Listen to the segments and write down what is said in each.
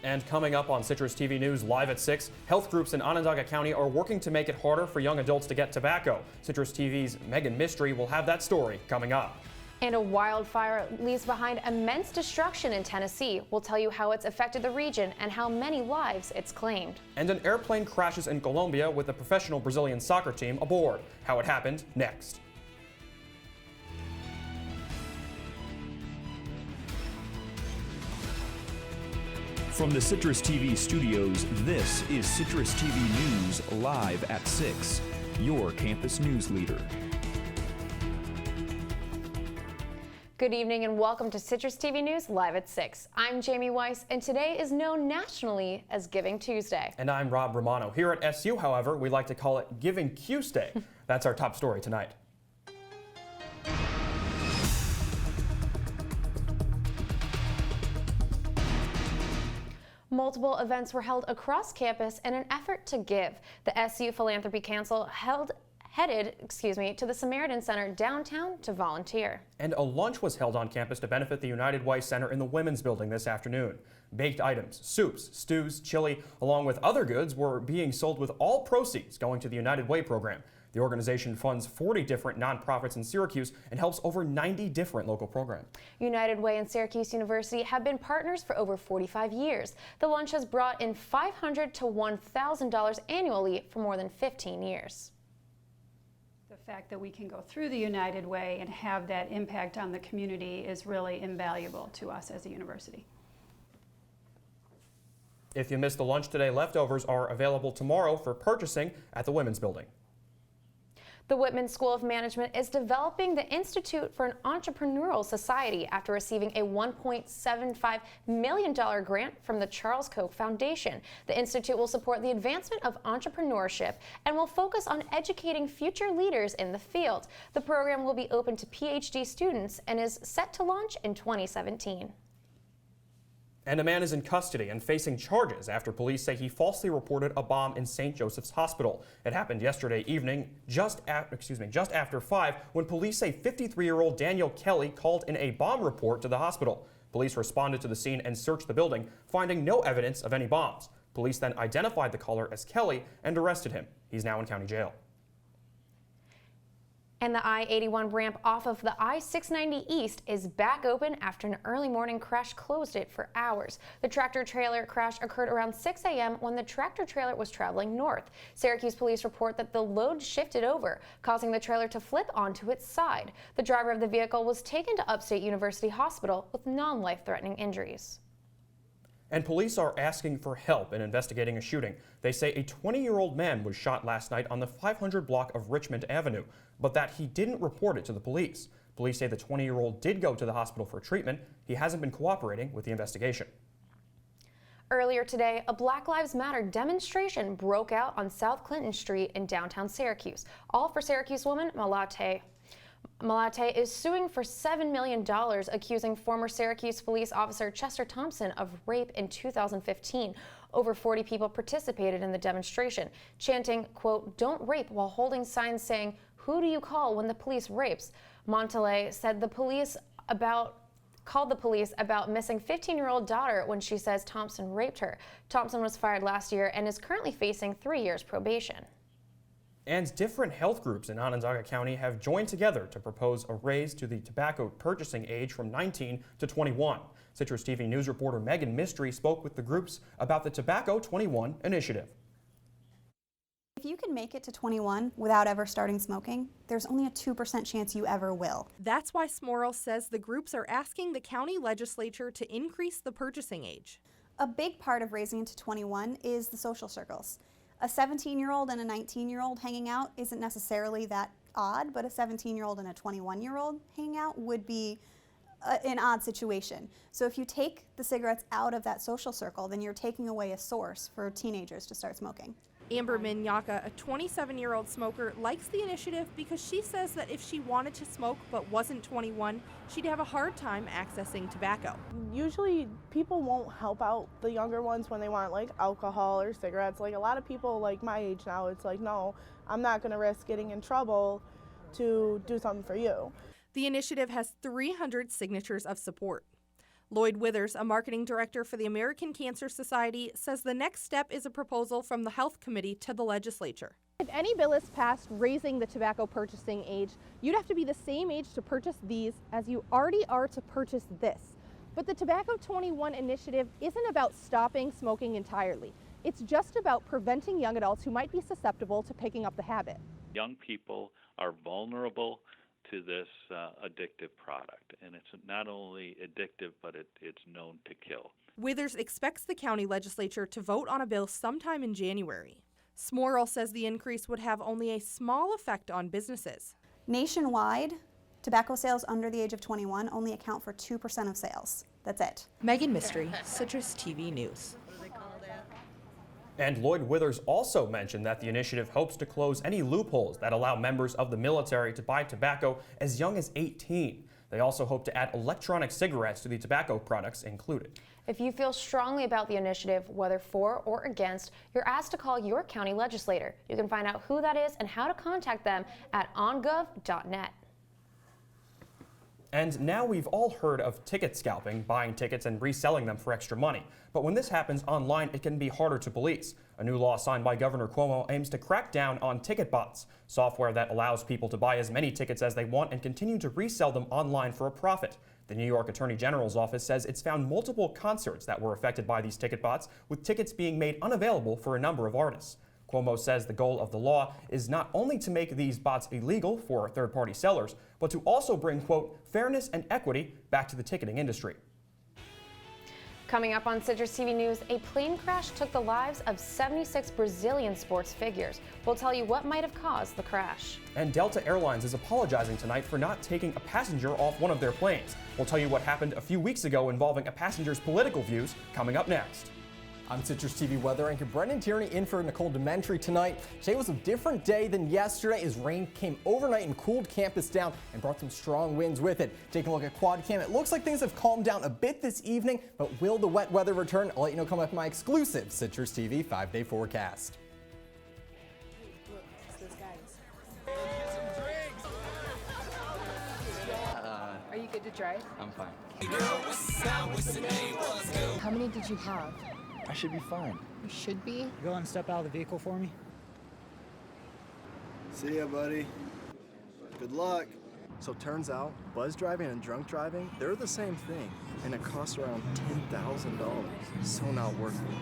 And coming up on Citrus TV News live at 6, health groups in Onondaga County are working to make it harder for young adults to get tobacco. Citrus TV's Megan Mystery will have that story coming up. And a wildfire leaves behind immense destruction in Tennessee. We'll tell you how it's affected the region and how many lives it's claimed. And an airplane crashes in Colombia with a professional Brazilian soccer team aboard. How it happened, next. From the Citrus TV studios, this is Citrus TV News live at 6, your campus news leader. Good evening and welcome to Citrus TV News live at 6. I'm Jamie Weiss and today is known nationally as Giving Tuesday. And I'm Rob Romano. Here at SU, however, we like to call it Giving Tuesday. That's our top story tonight. Multiple events were held across campus in an effort to give. The SU Philanthropy Council headed to the Samaritan Center downtown to volunteer. And a lunch was held on campus to benefit the United Weiss Center in the Women's Building this afternoon. Baked items, soups, stews, chili, along with other goods were being sold with all proceeds going to the United Way program. The organization funds 40 different nonprofits in Syracuse and helps over 90 different local programs. United Way and Syracuse University have been partners for over 45 years. The lunch has brought in $500 to $1,000 annually for more than 15 years. The fact that we can go through the United Way and have that impact on the community is really invaluable to us as a university. If you missed the lunch today, leftovers are available tomorrow for purchasing at the Women's Building. The Whitman School of Management is developing the Institute for an Entrepreneurial Society after receiving a $1.75 million grant from the Charles Koch Foundation. The Institute will support the advancement of entrepreneurship and will focus on educating future leaders in the field. The program will be open to PhD students and is set to launch in 2017. And a man is in custody and facing charges after police say he falsely reported a bomb in St. Joseph's Hospital. It happened yesterday evening, just after 5, when police say 53-year-old Daniel Kelly called in a bomb report to the hospital. Police responded to the scene and searched the building, finding no evidence of any bombs. Police then identified the caller as Kelly and arrested him. He's now in county jail. And the I-81 ramp off of the I-690 East is back open after an early morning crash closed it for hours. The tractor-trailer crash occurred around 6 a.m. when the tractor-trailer was traveling north. Syracuse police report that the load shifted over, causing the trailer to flip onto its side. The driver of the vehicle was taken to Upstate University Hospital with non-life-threatening injuries. And police are asking for help in investigating a shooting. They say a 20-year-old man was shot last night on the 500 block of Richmond Avenue, but that he didn't report it to the police. Police say the 20-year-old did go to the hospital for treatment. He hasn't been cooperating with the investigation. Earlier today, a Black Lives Matter demonstration broke out on South Clinton Street in downtown Syracuse. All for Syracuse woman Malate. Malate is suing for $7 million, accusing former Syracuse police officer Chester Thompson of rape in 2015. Over 40 people participated in the demonstration, chanting, quote, "Don't rape," while holding signs saying, "Who do you call when the police rapes?" Montalay said called the police about missing 15-year-old daughter when she says Thompson raped her. Thompson was fired last year and is currently facing 3 years probation. And different health groups in Onondaga County have joined together to propose a raise to the tobacco purchasing age from 19 to 21. Citrus TV News reporter Megan Mystery spoke with the groups about the Tobacco 21 initiative. If you can make it to 21 without ever starting smoking, there's only a 2% chance you ever will. That's why Smorrell says the groups are asking the county legislature to increase the purchasing age. A big part of raising it to 21 is the social circles. A 17-year-old and a 19-year-old hanging out isn't necessarily that odd, but a 17-year-old and a 21-year-old hanging out would be an odd situation. So if you take the cigarettes out of that social circle, then you're taking away a source for teenagers to start smoking. Amber Minyaka, a 27-year-old smoker, likes the initiative because she says that if she wanted to smoke but wasn't 21, she'd have a hard time accessing tobacco. Usually people won't help out the younger ones when they want like alcohol or cigarettes. Like a lot of people like my age now, it's like, no, I'm not going to risk getting in trouble to do something for you. The initiative has 300 signatures of support. Lloyd Withers, a marketing director for the American Cancer Society, says the next step is a proposal from the Health Committee to the legislature. If any bill is passed raising the tobacco purchasing age, you'd have to be the same age to purchase these as you already are to purchase this. But the Tobacco 21 initiative isn't about stopping smoking entirely. It's just about preventing young adults who might be susceptible to picking up the habit. Young people are vulnerable to this addictive product, and it's not only addictive, but it's known to kill. Withers expects the county legislature to vote on a bill sometime in January. Smorrell says the increase would have only a small effect on businesses. Nationwide, tobacco sales under the age of 21 only account for 2% of sales. That's it. Megan Mystery, Citrus TV News. And Lloyd Withers also mentioned that the initiative hopes to close any loopholes that allow members of the military to buy tobacco as young as 18. They also hope to add electronic cigarettes to the tobacco products included. If you feel strongly about the initiative, whether for or against, you're asked to call your county legislator. You can find out who that is and how to contact them at ongov.net. And now we've all heard of ticket scalping, buying tickets and reselling them for extra money. But when this happens online, it can be harder to police. A new law signed by Governor Cuomo aims to crack down on ticket bots, software that allows people to buy as many tickets as they want and continue to resell them online for a profit. The New York Attorney General's office says it's found multiple concerts that were affected by these ticket bots, with tickets being made unavailable for a number of artists. Cuomo says the goal of the law is not only to make these bots illegal for third-party sellers, but to also bring, quote, fairness and equity back to the ticketing industry. Coming up on Citrus TV News, a plane crash took the lives of 76 Brazilian sports figures. We'll tell you what might have caused the crash. And Delta Airlines is apologizing tonight for not taking a passenger off one of their planes. We'll tell you what happened a few weeks ago involving a passenger's political views coming up next. I'm Citrus TV weather anchor Brendan Tierney in for Nicole Dementry tonight. Today was a different day than yesterday as rain came overnight and cooled campus down and brought some strong winds with it. Taking a look at quad cam, it looks like things have calmed down a bit this evening, but will the wet weather return? I'll let you know coming up in my exclusive Citrus TV 5-day forecast. Are you good to drive? I'm fine. How many did you have? I should be fine. You should be. Go and step out of the vehicle for me. See ya, buddy. Good luck. So turns out, buzz driving and drunk driving, they're the same thing, and it costs around $10,000. So not worth it.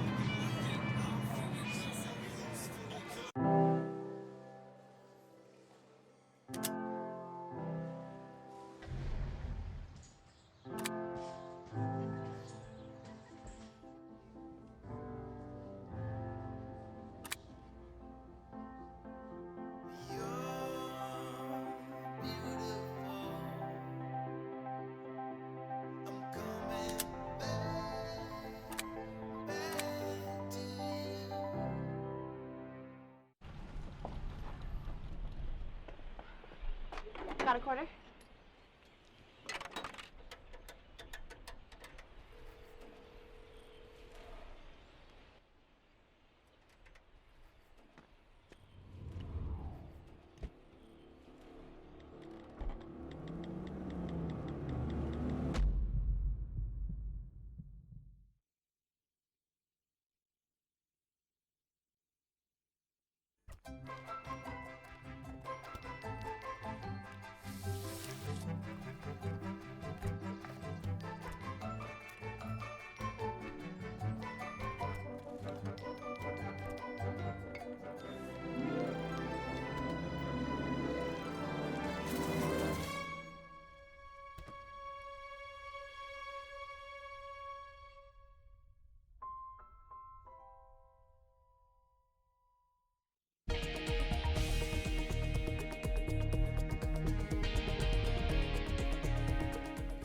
Got a quarter?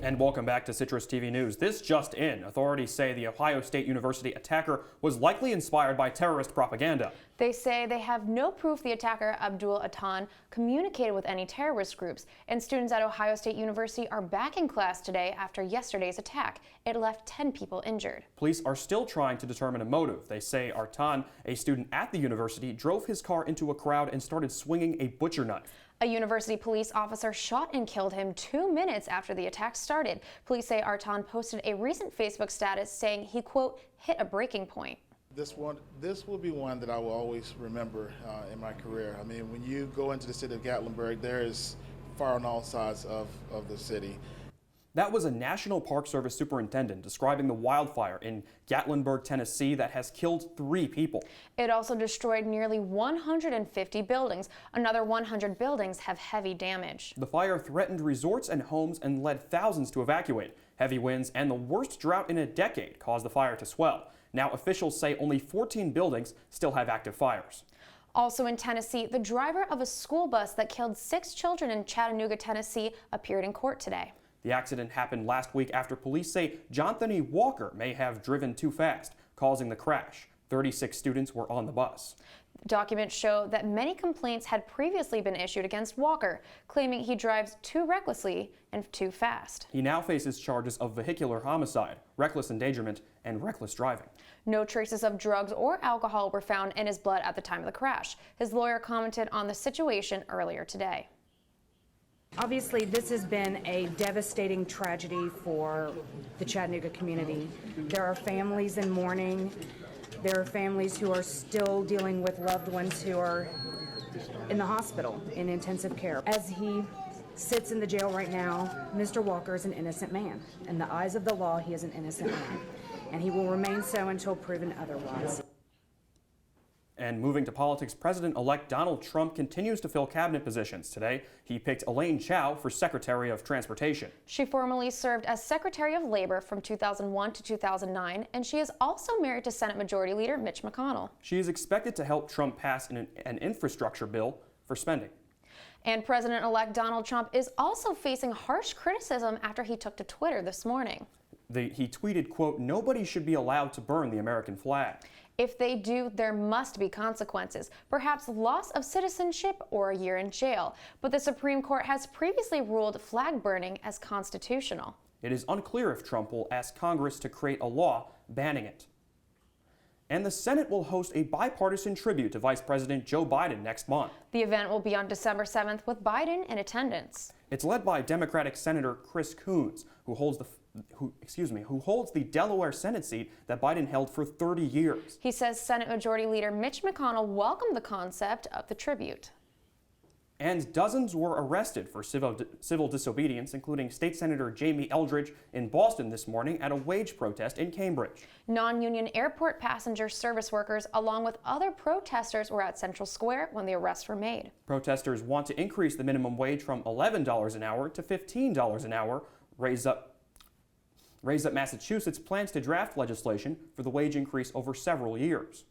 And welcome back to Citrus TV News. This just in, authorities say the Ohio State University attacker was likely inspired by terrorist propaganda. They say they have no proof the attacker, Abdul Atan, communicated with any terrorist groups. And students at Ohio State University are back in class today after yesterday's attack. It left 10 people injured. Police are still trying to determine a motive. They say Atan, a student at the university, drove his car into a crowd and started swinging a butcher knife. A university police officer shot and killed him 2 minutes after the attack started. Police say Artan posted a recent Facebook status saying he, quote, hit a breaking point. This will be one that I will always remember in my career. I mean, when you go into the city of Gatlinburg, there is fire on all sides of the city. That was a National Park Service superintendent describing the wildfire in Gatlinburg, Tennessee that has killed 3 people. It also destroyed nearly 150 buildings. Another 100 buildings have heavy damage. The fire threatened resorts and homes and led thousands to evacuate. Heavy winds and the worst drought in a decade caused the fire to swell. Now officials say only 14 buildings still have active fires. Also in Tennessee, the driver of a school bus that killed 6 children in Chattanooga, Tennessee, appeared in court today. The accident happened last week after police say Jonathan Walker may have driven too fast, causing the crash. 36 students were on the bus. Documents show that many complaints had previously been issued against Walker, claiming he drives too recklessly and too fast. He now faces charges of vehicular homicide, reckless endangerment, and reckless driving. No traces of drugs or alcohol were found in his blood at the time of the crash. His lawyer commented on the situation earlier today. Obviously, this has been a devastating tragedy for the Chattanooga community. There are families in mourning. There are families who are still dealing with loved ones who are in the hospital in intensive care. As he sits in the jail right now, Mr. Walker is an innocent man. In the eyes of the law, he is an innocent man, and he will remain so until proven otherwise. And moving to politics, President-elect Donald Trump continues to fill cabinet positions. Today, he picked Elaine Chao for Secretary of Transportation. She formerly served as Secretary of Labor from 2001 to 2009, and she is also married to Senate Majority Leader Mitch McConnell. She is expected to help Trump pass an infrastructure bill for spending. And President-elect Donald Trump is also facing harsh criticism after he took to Twitter this morning. He tweeted, quote, "Nobody should be allowed to burn the American flag." If they do, there must be consequences, perhaps loss of citizenship or a year in jail. But the Supreme Court has previously ruled flag burning as constitutional. It is unclear if Trump will ask Congress to create a law banning it. And the Senate will host a bipartisan tribute to Vice President Joe Biden next month. The event will be on December 7th with Biden in attendance. It's led by Democratic Senator Chris Coons, who holds the Delaware Senate seat that Biden held for 30 years. He says Senate Majority Leader Mitch McConnell welcomed the concept of the tribute. And dozens were arrested for civil disobedience, including State Senator Jamie Eldridge in Boston this morning at a wage protest in Cambridge. Non-union airport passenger service workers, along with other protesters, were at Central Square when the arrests were made. Protesters want to increase the minimum wage from $11 an hour to $15 an hour, raise up Massachusetts plans to draft legislation for the wage increase over several years.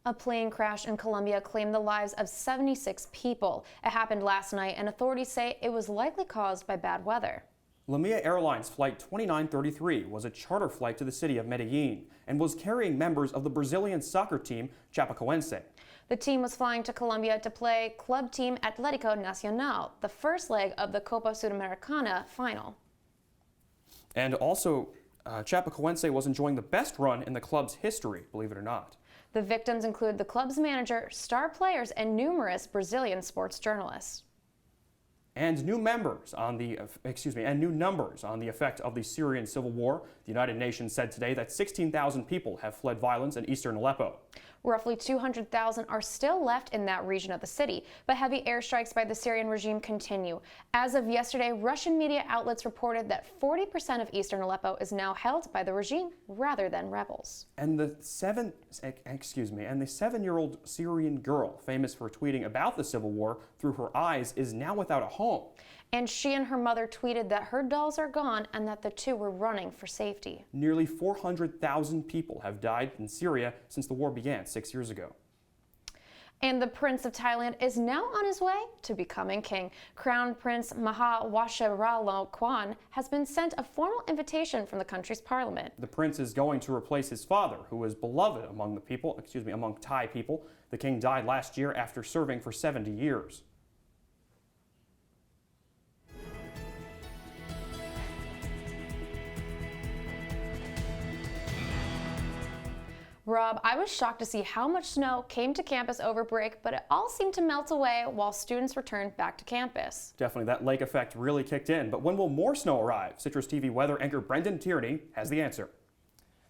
A plane crash in Colombia claimed the lives of 76 people. It happened last night, and authorities say it was likely caused by bad weather. Lamia Airlines Flight 2933 was a charter flight to the city of Medellin and was carrying members of the Brazilian soccer team Chapecoense. The team was flying to Colombia to play club team Atlético Nacional, the first leg of the Copa Sudamericana final. And also, Chapecoense was enjoying the best run in the club's history, believe it or not. The victims include the club's manager, star players, and numerous Brazilian sports journalists. And new numbers on the effect of the Syrian civil war. The United Nations said today that 16,000 people have fled violence in eastern Aleppo. Roughly 200,000 are still left in that region of the city, but heavy airstrikes by the Syrian regime continue. As of yesterday, Russian media outlets reported that 40% of eastern Aleppo is now held by the regime rather than rebels. And the 7-year-old Syrian girl, famous for tweeting about the civil war through her eyes, is now without a home. And she and her mother tweeted that her dolls are gone and that the two were running for safety. Nearly 400,000 people have died in Syria since the war began 6 years ago. And the Prince of Thailand is now on his way to becoming king. Crown Prince Maha Vajiralongkorn has been sent a formal invitation from the country's parliament. The prince is going to replace his father, who was beloved among Thai people. The king died last year after serving for 70 years. Rob, I was shocked to see how much snow came to campus over break, but it all seemed to melt away while students returned back to campus. Definitely, that lake effect really kicked in. But when will more snow arrive? Citrus TV weather anchor Brendan Tierney has the answer.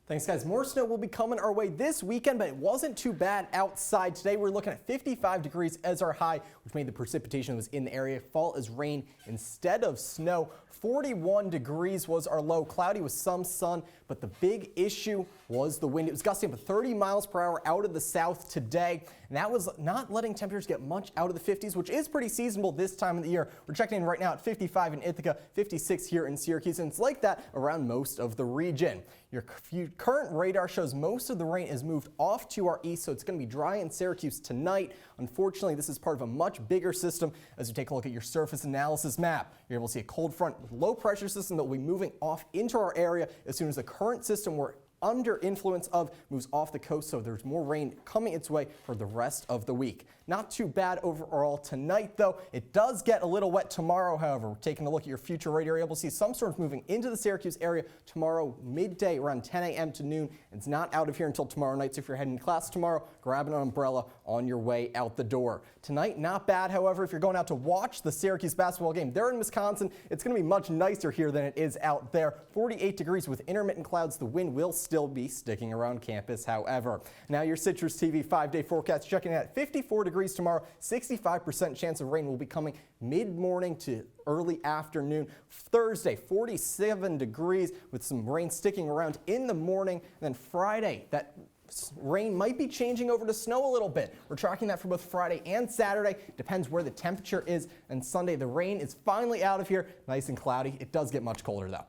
Thanks, guys. More snow will be coming our way this weekend, but it wasn't too bad outside. Today, we're looking at 55 degrees as our high, which made the precipitation that was in the area fall as rain instead of snow. 41 degrees was our low, cloudy with some sun, but the big issue was the wind. It was gusting up to 30 miles per hour out of the south today, and that was not letting temperatures get much out of the 50s, which is pretty seasonable this time of the year. We're checking in right now at 55 in Ithaca, 56 here in Syracuse, and it's like that around most of the region. Your current radar shows most of the rain is moved off to our east, so it's going to be dry in Syracuse tonight. Unfortunately, this is part of a much bigger system. As we take a look at your surface analysis map, you're able to see a cold front with low pressure system that will be moving off into our area as soon as the current system we're under influence of moves off the coast, so there's more rain coming its way for the rest of the week. Not too bad overall tonight, though. It does get a little wet tomorrow, however. We're taking a look at your future radar. You're able to see some storms moving into the Syracuse area tomorrow midday around 10 a.m. to noon. It's not out of here until tomorrow night, so if you're heading to class tomorrow, grab an umbrella on your way out the door. Tonight, not bad, however, if you're going out to watch the Syracuse basketball game. They're in Wisconsin. It's going to be much nicer here than it is out there. 48 degrees with intermittent clouds. The wind will still be sticking around campus, however. Now your Citrus TV 5-day forecast checking in at 54 degrees tomorrow. 65% chance of rain will be coming mid-morning to early afternoon. Thursday, 47 degrees with some rain sticking around in the morning. And then Friday, that rain might be changing over to snow a little bit. We're tracking that for both Friday and Saturday. Depends where the temperature is. And Sunday, the rain is finally out of here. Nice and cloudy. It does get much colder, though.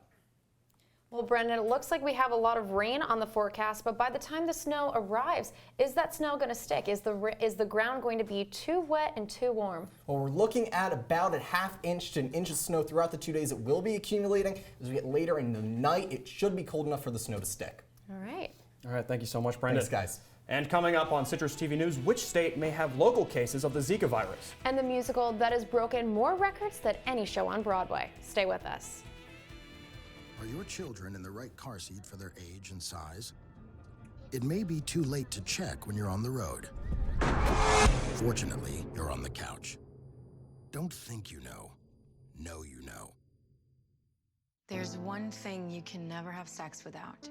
Well, Brendan, it looks like we have a lot of rain on the forecast, but by the time the snow arrives, is that snow going to stick? Is the ground going to be too wet and too warm? Well, we're looking at about a ½ inch to an inch of snow throughout the 2 days. It will be accumulating. As we get later in the night, it should be cold enough for the snow to stick. All right. All right, thank you so much, Brendan. Thanks, guys. And coming up on Citrus TV News, which state may have local cases of the Zika virus? And the musical that has broken more records than any show on Broadway. Stay with us. Are your children in the right car seat for their age and size? It may be too late to check when you're on the road. Fortunately, you're on the couch. Don't think you know you know. There's one thing you can never have sex without.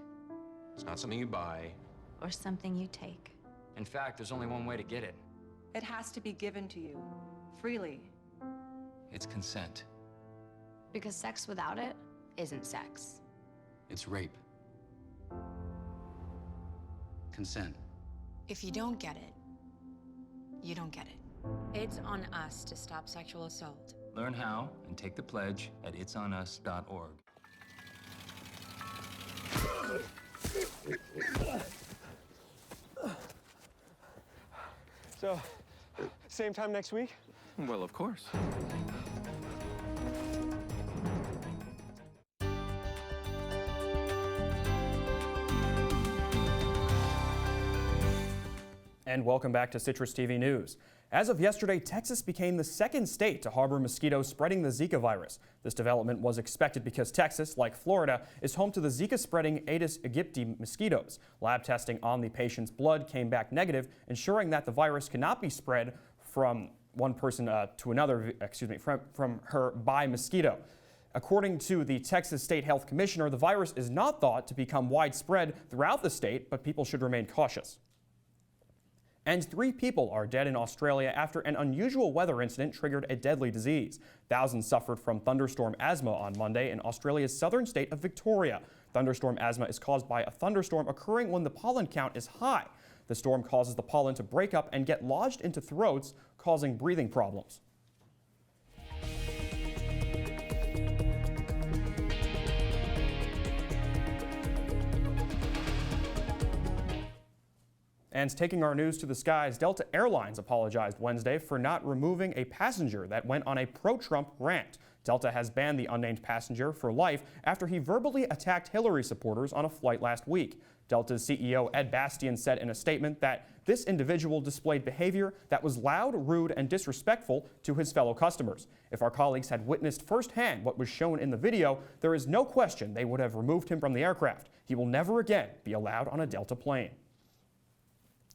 It's not something you buy. Or something you take. In fact, there's only one way to get it. It has to be given to you, freely. It's consent. Because sex without it isn't sex. It's rape. Consent. If you don't get it, you don't get it. It's on us to stop sexual assault. Learn how and take the pledge at itsonus.org. So, same time next week? Well, of course. And welcome back to Citrus TV News. As of yesterday, Texas became the second state to harbor mosquitoes spreading the Zika virus. This development was expected because Texas, like Florida, is home to the Zika-spreading Aedes aegypti mosquitoes. Lab testing on the patient's blood came back negative, ensuring that the virus cannot be spread from one person to another, from her by mosquito. According to the Texas State Health Commissioner, the virus is not thought to become widespread throughout the state, but people should remain cautious. And 3 people are dead in Australia after an unusual weather incident triggered a deadly disease. Thousands suffered from thunderstorm asthma on Monday in Australia's southern state of Victoria. Thunderstorm asthma is caused by a thunderstorm occurring when the pollen count is high. The storm causes the pollen to break up and get lodged into throats, causing breathing problems. And taking our news to the skies, Delta Airlines apologized Wednesday for not removing a passenger that went on a pro-Trump rant. Delta has banned the unnamed passenger for life after he verbally attacked Hillary supporters on a flight last week. Delta's CEO Ed Bastian said in a statement that this individual displayed behavior that was loud, rude, and disrespectful to his fellow customers. If our colleagues had witnessed firsthand what was shown in the video, there is no question they would have removed him from the aircraft. He will never again be allowed on a Delta plane.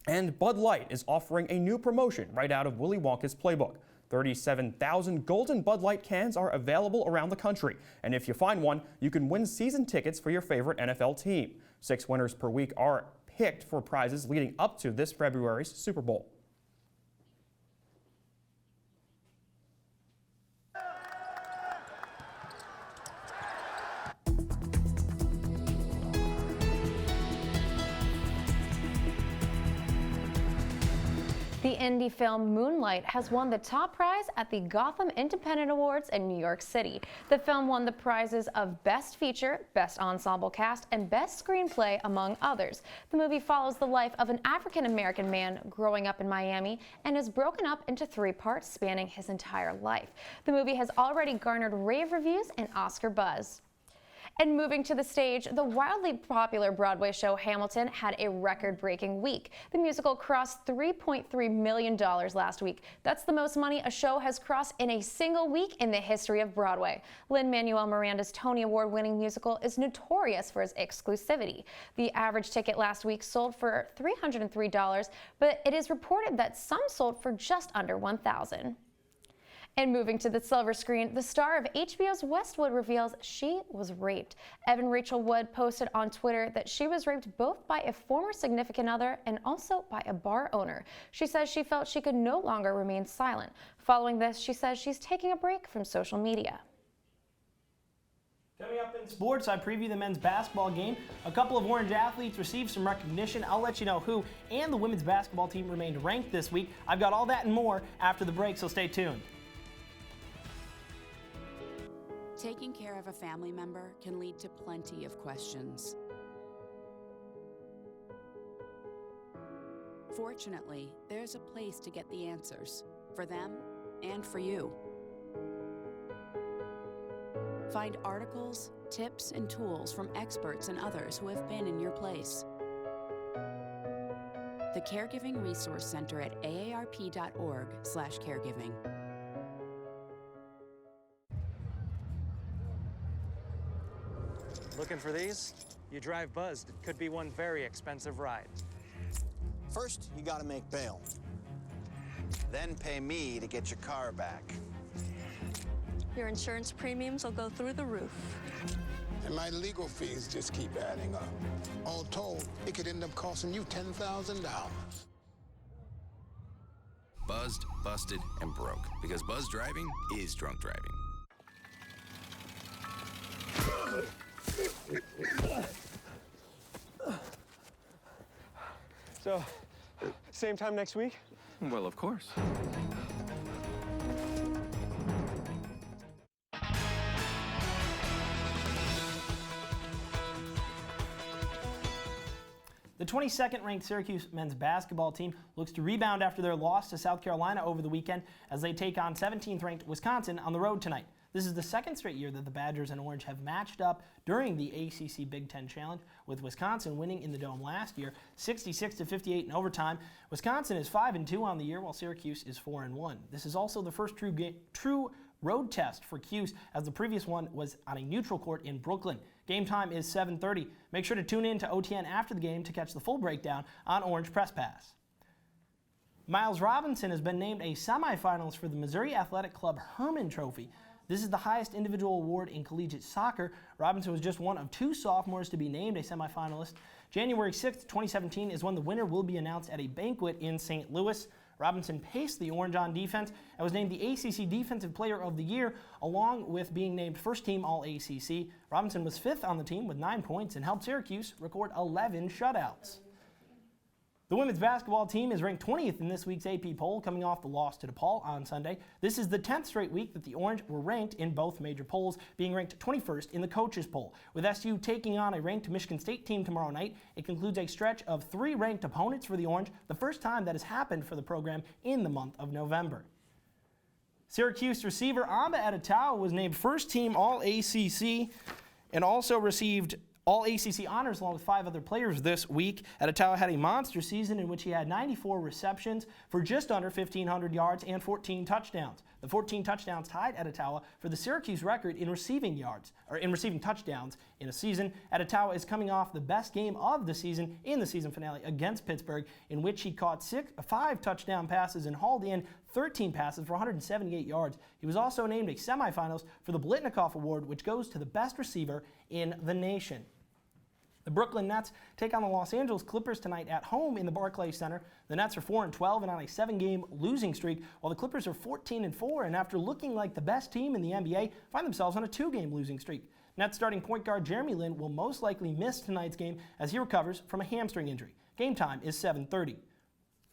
And Bud Light is offering a new promotion right out of Willy Wonka's playbook. 37,000 golden Bud Light cans are available around the country, and if you find one, you can win season tickets for your favorite NFL team. 6 winners per week are picked for prizes leading up to this February's Super Bowl. The indie film Moonlight has won the top prize at the Gotham Independent Awards in New York City. The film won the prizes of Best Feature, Best Ensemble Cast, and Best Screenplay, among others. The movie follows the life of an African-American man growing up in Miami and is broken up into 3 parts spanning his entire life. The movie has already garnered rave reviews and Oscar buzz. And moving to the stage, the wildly popular Broadway show Hamilton had a record-breaking week. The musical crossed $3.3 million last week. That's the most money a show has crossed in a single week in the history of Broadway. Lin-Manuel Miranda's Tony Award-winning musical is notorious for its exclusivity. The average ticket last week sold for $303, but it is reported that some sold for just under $1,000. And moving to the silver screen, the star of HBO's Westwood reveals she was raped. Evan Rachel Wood posted on Twitter that she was raped both by a former significant other and also by a bar owner. She says she felt she could no longer remain silent. Following this, she says she's taking a break from social media. Coming up in sports, I preview the men's basketball game. A couple of Orange athletes received some recognition. I'll let you know who, and the women's basketball team remained ranked this week. I've got all that and more after the break, so stay tuned. Taking care of a family member can lead to plenty of questions. Fortunately, there's a place to get the answers, for them and for you. Find articles, tips, and tools from experts and others who have been in your place. The Caregiving Resource Center at aarp.org/caregiving. Looking for these? You drive buzzed. It could be one very expensive ride. First, you gotta make bail. Then pay me to get your car back. Your insurance premiums will go through the roof. And my legal fees just keep adding up. All told, it could end up costing you $10,000. Buzzed, busted, and broke. Because buzz driving is drunk driving. So, same time next week? Well, of course. The 22nd ranked Syracuse men's basketball team looks to rebound after their loss to South Carolina over the weekend as they take on 17th ranked Wisconsin on the road tonight. This is the second straight year that the Badgers and Orange have matched up during the ACC Big Ten Challenge, with Wisconsin winning in the Dome last year, 66-58 in overtime. Wisconsin is 5-2 on the year, while Syracuse is 4-1. This is also the first true road test for Cuse, as the previous one was on a neutral court in Brooklyn. Game time is 7:30. Make sure to tune in to OTN after the game to catch the full breakdown on Orange Press Pass. Miles Robinson has been named a semifinalist for the Missouri Athletic Club Herman Trophy. This is the highest individual award in collegiate soccer. Robinson was just one of 2 sophomores to be named a semifinalist. January 6th, 2017 is when the winner will be announced at a banquet in St. Louis. Robinson paced the Orange on defense and was named the ACC Defensive Player of the Year, along with being named First Team All-ACC. Robinson was 5th on the team with 9 points and helped Syracuse record 11 shutouts. The women's basketball team is ranked 20th in this week's AP poll, coming off the loss to DePaul on Sunday. This is the 10th straight week that the Orange were ranked in both major polls, being ranked 21st in the coaches poll. With SU taking on a ranked Michigan State team tomorrow night, it concludes a stretch of 3 ranked opponents for the Orange, the first time that has happened for the program in the month of November. Syracuse receiver Amba Adetao was named First Team All-ACC and also received All-ACC honors along with 5 other players this week. Adetao had a monster season in which he had 94 receptions for just under 1,500 yards and 14 touchdowns. The 14 touchdowns tied Etowah for the Syracuse record in receiving touchdowns in a season. Etowah is coming off the best game of the season in the season finale against Pittsburgh, in which he caught 5 touchdown passes and hauled in 13 passes for 178 yards. He was also named a semifinalist for the Blitnikoff Award, which goes to the best receiver in the nation. The Brooklyn Nets take on the Los Angeles Clippers tonight at home in the Barclays Center. The Nets are 4-12 and on a 7-game losing streak, while the Clippers are 14-4 and after looking like the best team in the NBA, find themselves on a 2-game losing streak. Nets starting point guard Jeremy Lin will most likely miss tonight's game as he recovers from a hamstring injury. Game time is 7:30.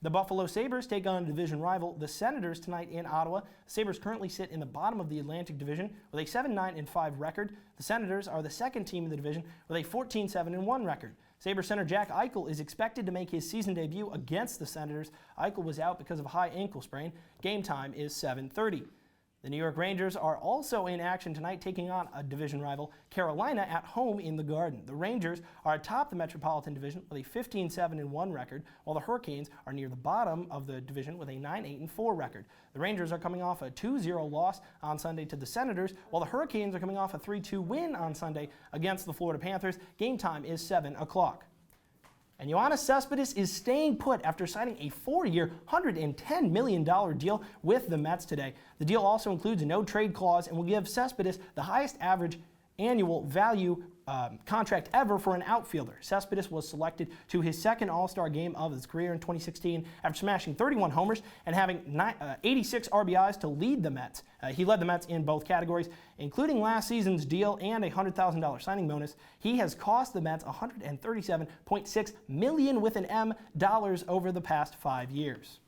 The Buffalo Sabres take on division rival, the Senators, tonight in Ottawa. The Sabres currently sit in the bottom of the Atlantic Division with a 7-9-5 record. The Senators are the second team in the division with a 14-7-1 record. Sabres center Jack Eichel is expected to make his season debut against the Senators. Eichel was out because of a high ankle sprain. Game time is 7:30. The New York Rangers are also in action tonight, taking on a division rival, Carolina, at home in the Garden. The Rangers are atop the Metropolitan Division with a 15-7-1 record, while the Hurricanes are near the bottom of the division with a 9-8-4 record. The Rangers are coming off a 2-0 loss on Sunday to the Senators, while the Hurricanes are coming off a 3-2 win on Sunday against the Florida Panthers. Game time is 7 o'clock. And Yoenis Cespedes is staying put after signing a 4-year, $110 million deal with the Mets today. The deal also includes a no-trade clause and will give Cespedes the highest average annual value contract ever for an outfielder. Cespedes was selected to his second All-Star game of his career in 2016 after smashing 31 homers and having 86 RBIs to lead the Mets. He led the Mets in both categories, including last season's deal and a $100,000 signing bonus. He has cost the Mets $137.6 million with an M dollars over the past 5 years.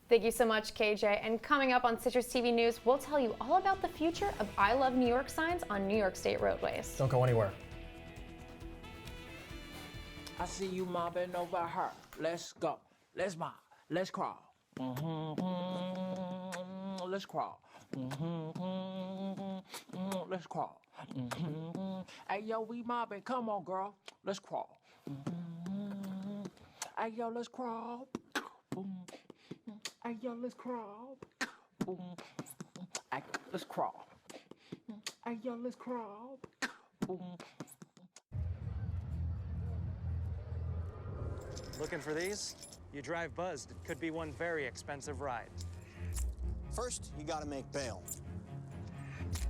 Thank you so much, KJ. And coming up on Citrus TV News, we'll tell you all about the future of I Love New York signs on New York State roadways. Don't go anywhere. I see you mobbing over her. Let's go. Let's mob. Let's crawl. Let's crawl. Let's crawl. Hey, yo, we mobbing. Come on, girl. Let's crawl. Hey, yo, let's crawl. Hey, yo, let's crawl. Hey, let's crawl. Hey, yo, let's crawl. Looking for these? You drive buzzed. It could be one very expensive ride. First, you gotta make bail.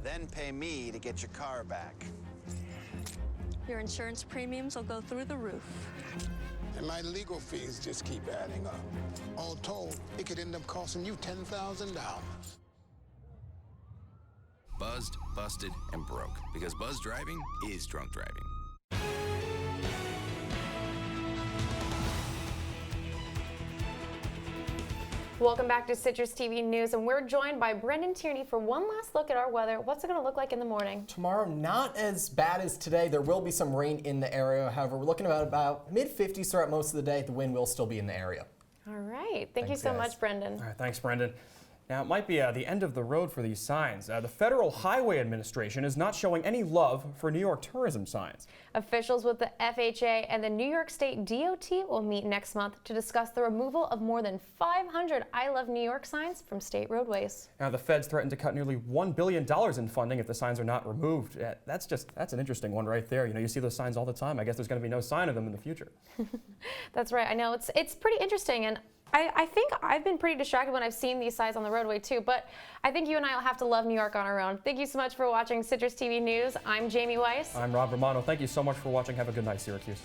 Then pay me to get your car back. Your insurance premiums will go through the roof. And my legal fees just keep adding up. All told, it could end up costing you $10,000. Buzzed, busted, and broke. Because buzz driving is drunk driving. Welcome back to Citrus TV News, and we're joined by Brendan Tierney for one last look at our weather. What's it going to look like in the morning? Tomorrow, not as bad as today. There will be some rain in the area. However, we're looking at about mid-50s throughout most of the day. The wind will still be in the area. All right. Thank you so much, Brendan. All right, thanks, Brendan. Now, it might be the end of the road for these signs. The Federal Highway Administration is not showing any love for New York tourism signs. Officials with the FHA and the New York State DOT will meet next month to discuss the removal of more than 500 I Love New York signs from state roadways. Now, the feds threatened to cut nearly $1 billion in funding if the signs are not removed. That's an interesting one right there. You know, you see those signs all the time. I guess there's going to be no sign of them in the future. That's right. I know it's pretty interesting, and I think I've been pretty distracted when I've seen these signs on the roadway too, but I think you and I will have to love New York on our own. Thank you so much for watching Citrus TV News. I'm Jamie Weiss. I'm Rob Romano. Thank you so much for watching. Have a good night, Syracuse.